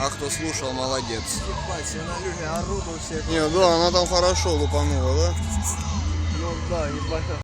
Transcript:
А кто слушал, молодец. Ебать, все на люме орут у всех. Не, да, она там хорошо лупанула, да? Ну да, ебать.